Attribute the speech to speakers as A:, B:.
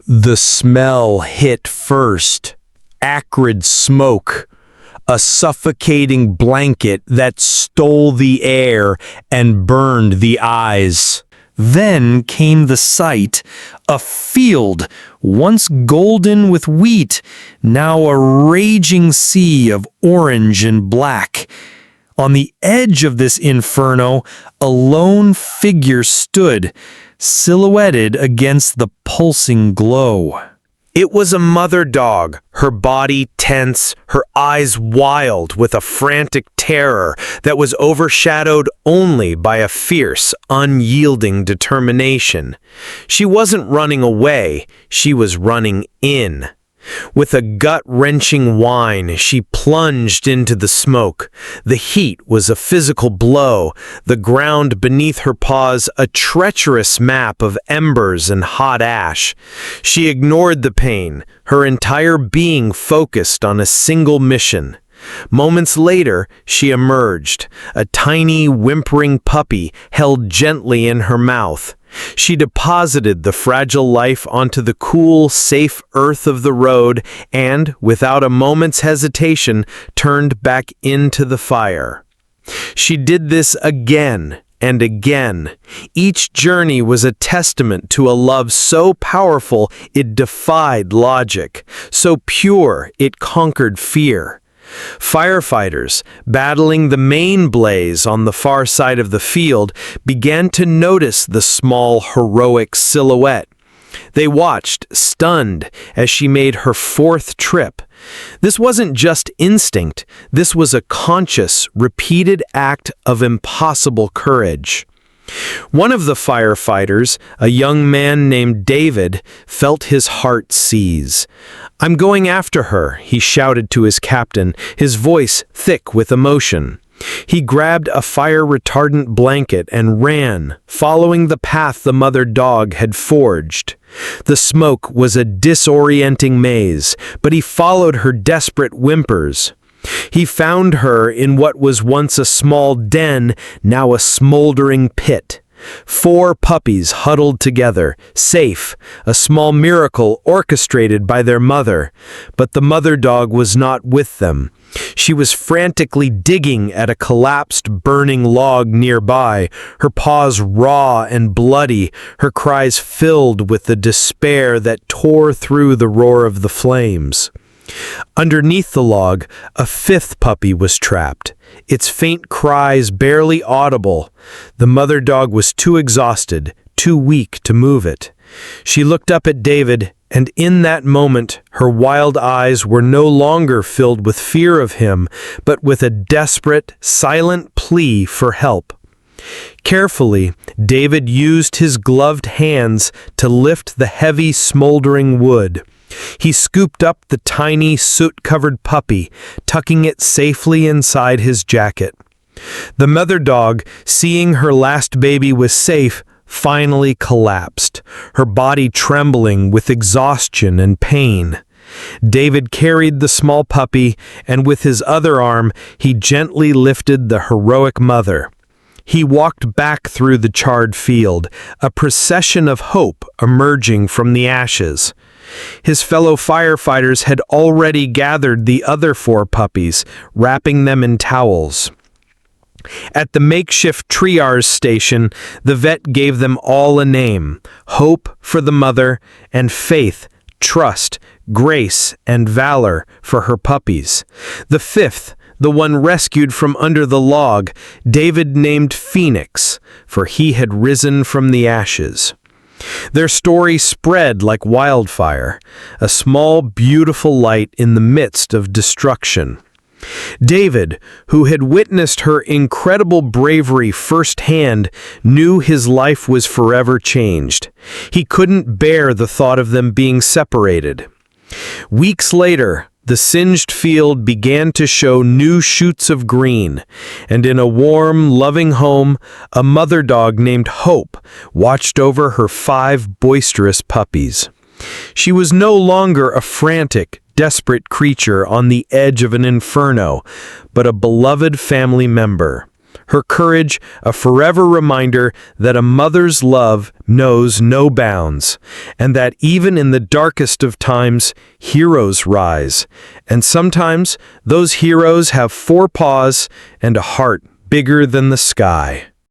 A: The smell hit first. Acrid smoke. A suffocating blanket that stole the air and burned the eyes. Then came the sight, a field, once golden with wheat, now a raging sea of orange and black. On the edge of this inferno, a lone figure stood, silhouetted against the pulsing glow. It was a mother dog, her body tense, her eyes wild with a frantic terror that was overshadowed only by a fierce, unyielding determination. She wasn't running away, she was running in. With a gut-wrenching whine, she plunged into the smoke. The heat was a physical blow, the ground beneath her paws a treacherous map of embers and hot ash. She ignored the pain, her entire being focused on a single mission. Moments later, she emerged, a tiny, whimpering puppy held gently in her mouth. She deposited the fragile life onto the cool, safe earth of the road and, without a moment's hesitation, turned back into the fire. She did this again and again. Each journey was a testament to a love so powerful it defied logic, so pure it conquered fear. Firefighters, battling the main blaze on the far side of the field, began to notice the small, heroic silhouette. They watched, stunned, as she made her fourth trip. This wasn't just instinct, this was a conscious, repeated act of impossible courage. One of the firefighters, a young man named David, felt his heart seize. "I'm going after her," he shouted to his captain, his voice thick with emotion. He grabbed a fire-retardant blanket and ran, following the path the mother dog had forged. The smoke was a disorienting maze, but he followed her desperate whimpers. He found her in what was once a small den, now a smoldering pit. 4 puppies huddled together, safe, a small miracle orchestrated by their mother. But the mother dog was not with them. She was frantically digging at a collapsed, burning log nearby, her paws raw and bloody, her cries filled with the despair that tore through the roar of the flames. Underneath the log, a 5th puppy was trapped, its faint cries barely audible. The mother dog was too exhausted, too weak to move it. She looked up at David, and in that moment, her wild eyes were no longer filled with fear of him, but with a desperate, silent plea for help. Carefully, David used his gloved hands to lift the heavy, smoldering wood. He scooped up the tiny, soot-covered puppy, tucking it safely inside his jacket. The mother dog, seeing her last baby was safe, finally collapsed, her body trembling with exhaustion and pain. David carried the small puppy, and with his other arm, he gently lifted the heroic mother. He walked back through the charred field, a procession of hope emerging from the ashes. His fellow firefighters had already gathered the other 4 puppies, wrapping them in towels. At the makeshift triage station, the vet gave them all a name: Hope for the mother, and Faith, Trust, Grace, and Valor for her puppies. The 5th, the one rescued from under the log, David named Phoenix, for he had risen from the ashes. Their story spread like wildfire, a small, beautiful light in the midst of destruction. David, who had witnessed her incredible bravery firsthand, knew his life was forever changed. He couldn't bear the thought of them being separated. Weeks later, the singed field began to show new shoots of green, and in a warm, loving home, a mother dog named Hope watched over her 5 boisterous puppies. She was no longer a frantic, desperate creature on the edge of an inferno, but a beloved family member. Her courage, a forever reminder that a mother's love knows no bounds, and that even in the darkest of times, heroes rise. And sometimes those heroes have four paws and a heart bigger than the sky.